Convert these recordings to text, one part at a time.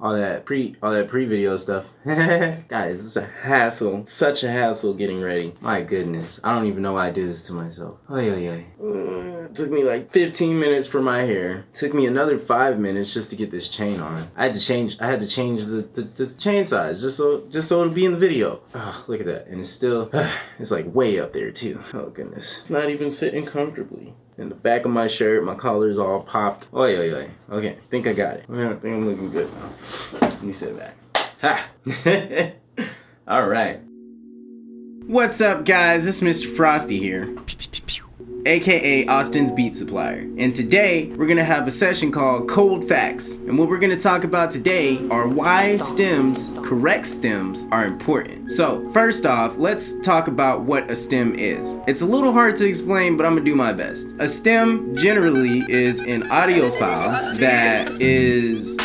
all that pre-video stuff. Guys, it's a hassle. Such a hassle getting ready. My goodness. I don't even know why I do this to myself. It took me like 15 minutes for my hair. Took me another 5 minutes just to get this chain on. I had to change the chain size just so it'll be in the video. Oh, look at that. And it's still it's like way up there too. Oh goodness. It's not even sitting comfortably. In the back of my shirt, my collar's all popped. Okay, I think I got it. I think I'm looking good now. Let me sit back. Ha! All right. What's up, guys? It's Mr. Frosty here, aka Austin's Beat Supplier. And today, we're gonna have a session called Cold Facts. And what we're gonna talk about today are why stems, correct stems, are important. So, first off, let's talk about what a stem is. It's a little hard to explain, but I'm gonna do my best. A stem generally is an audio file that is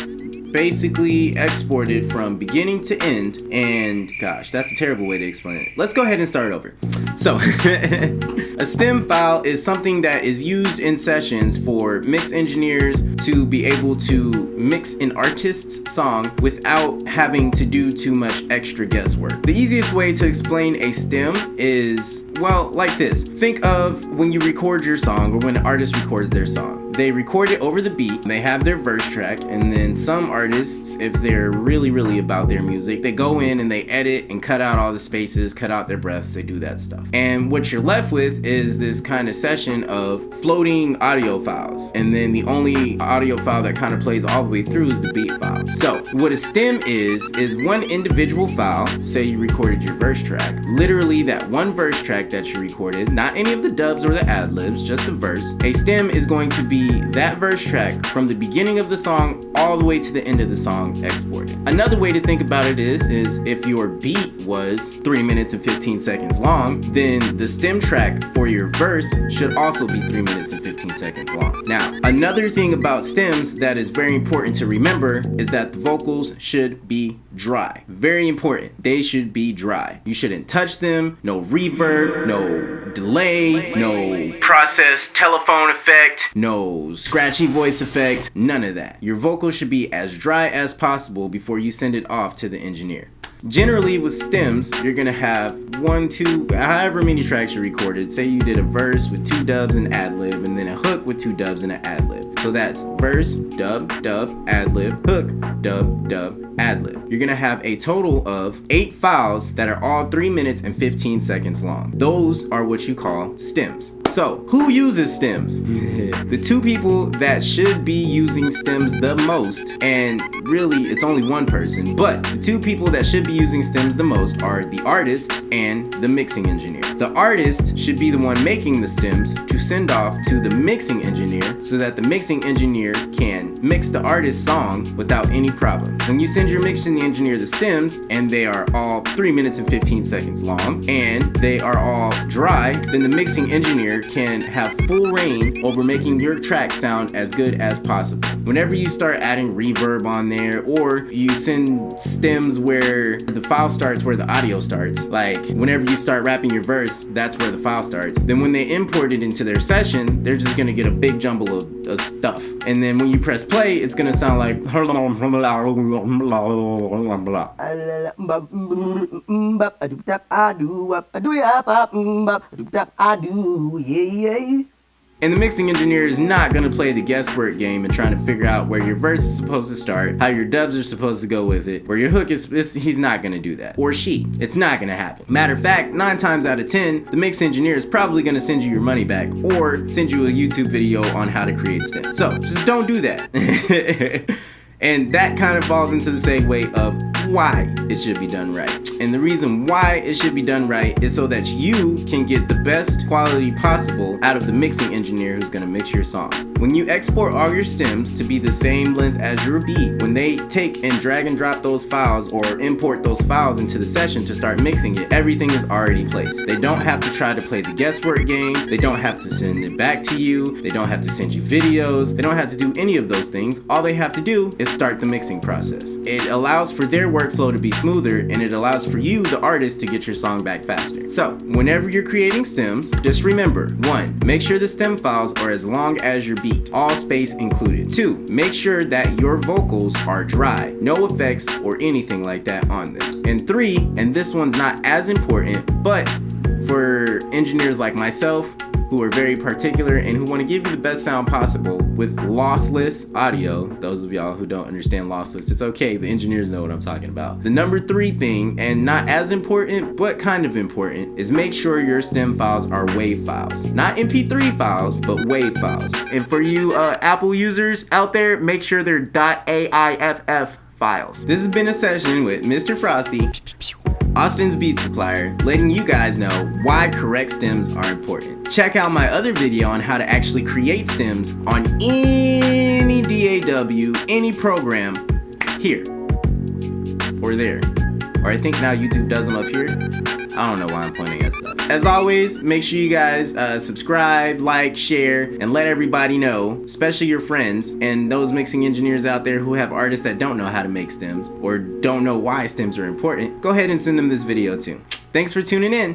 basically exported from beginning to end, and gosh, that's a terrible way to explain it. Let's go ahead and start over. So, a stem file is something that is used in sessions for mix engineers to be able to mix an artist's song without having to do too much extra guesswork. The easiest way to explain a stem is, well, like this. Think of when you record your song or when an artist records their song. They record it over the beat, they have their verse track, and then some artists, if they're really about their music, they go in and they edit and cut out all the spaces, cut out their breaths, they do that stuff. And what you're left with is this kind of session of floating audio files. And then the only audio file that kind of plays all the way through is the beat file. So what a stem is one individual file. Say you recorded your verse track. Literally that one verse track that you recorded, not any of the dubs or the ad-libs, just the verse. A stem is going to be that verse track from the beginning of the song all the way to the end of the song exported. Another way to think about it is if your beat was 3 minutes and 15 seconds long, then the stem track for your verse should also be 3 minutes and 15 seconds long. Now, another thing about stems that is very important to remember is that the vocals should be dry. Very important. They should be dry. You shouldn't touch them. No reverb, no delay, no processed telephone effect, no scratchy voice effect, none of that. Your vocals should be as dry as possible before you send it off to the engineer. Generally with stems, you're gonna have 1, 2, however many tracks you recorded. Say you did a verse with 2 dubs and ad-lib, and then a hook with 2 dubs and an ad-lib. So that's verse, dub, ad-lib, hook, dub, ad-lib. You're gonna have a total of 8 files that are all 3 minutes and 15 seconds long. Those are what you call stems. So, who uses stems? The 2 people that should be using stems the most, and really it's only one person, but the 2 people that should be using stems the most are the artist and the mixing engineer. The artist should be the one making the stems to send off to the mixing engineer so that the mixing engineer can mix the artist's song without any problem. When you send your mixing engineer the stems and they are all 3 minutes and 15 seconds long and they are all dry, then the mixing engineer can have full reign over making your track sound as good as possible. Whenever you start adding reverb on there, or you send stems where the file starts where the audio starts, like whenever you start rapping your verse, that's where the file starts, then when they import it into their session, they're just gonna get a big jumble of stuff. And then when you press play, it's gonna sound like and the mixing engineer is not going to play the guesswork game and trying to figure out where your verse is supposed to start, how your dubs are supposed to go with it, where your hook is. He's not going to do that. Or she. It's not going to happen. Matter of fact, 9 times out of 10, the mix engineer is probably going to send you your money back or send you a YouTube video on how to create stems. So just don't do that. And that kind of falls into the segue of why it should be done right. And the reason why it should be done right is so that you can get the best quality possible out of the mixing engineer who's gonna mix your song. When you export all your stems to be the same length as your beat, when they take and drag and drop those files or import those files into the session to start mixing it, everything is already placed. They don't have to try to play the guesswork game. They don't have to send it back to you. They don't have to send you videos. They don't have to do any of those things. All they have to do is start the mixing process. It allows for their workflow to be smoother, and it allows for you, the artist, to get your song back faster. So, whenever you're creating stems, just remember, 1, make sure the stem files are as long as your beat beat, all space included. 2, make sure that your vocals are dry, no effects or anything like that on them. And 3, and this one's not as important, but for engineers like myself, who are very particular and who want to give you the best sound possible with lossless audio. Those of y'all who don't understand lossless, it's okay, the engineers know what I'm talking about. The number 3 thing, and not as important but kind of important, is make sure your stem files are WAV files. Not MP3 files, but WAV files. And for you Apple users out there, make sure they're .aiff files. This has been a session with Mr. Frosty, Austin's beat supplier, letting you guys know why correct stems are important. Check out my other video on how to actually create stems on any DAW, any program, here or there. Or I think now YouTube does them up here. I don't know why I'm pointing at stuff. As always, make sure you guys subscribe, like, share, and let everybody know, especially your friends and those mixing engineers out there who have artists that don't know how to make stems or don't know why stems are important. Go ahead and send them this video too. Thanks for tuning in.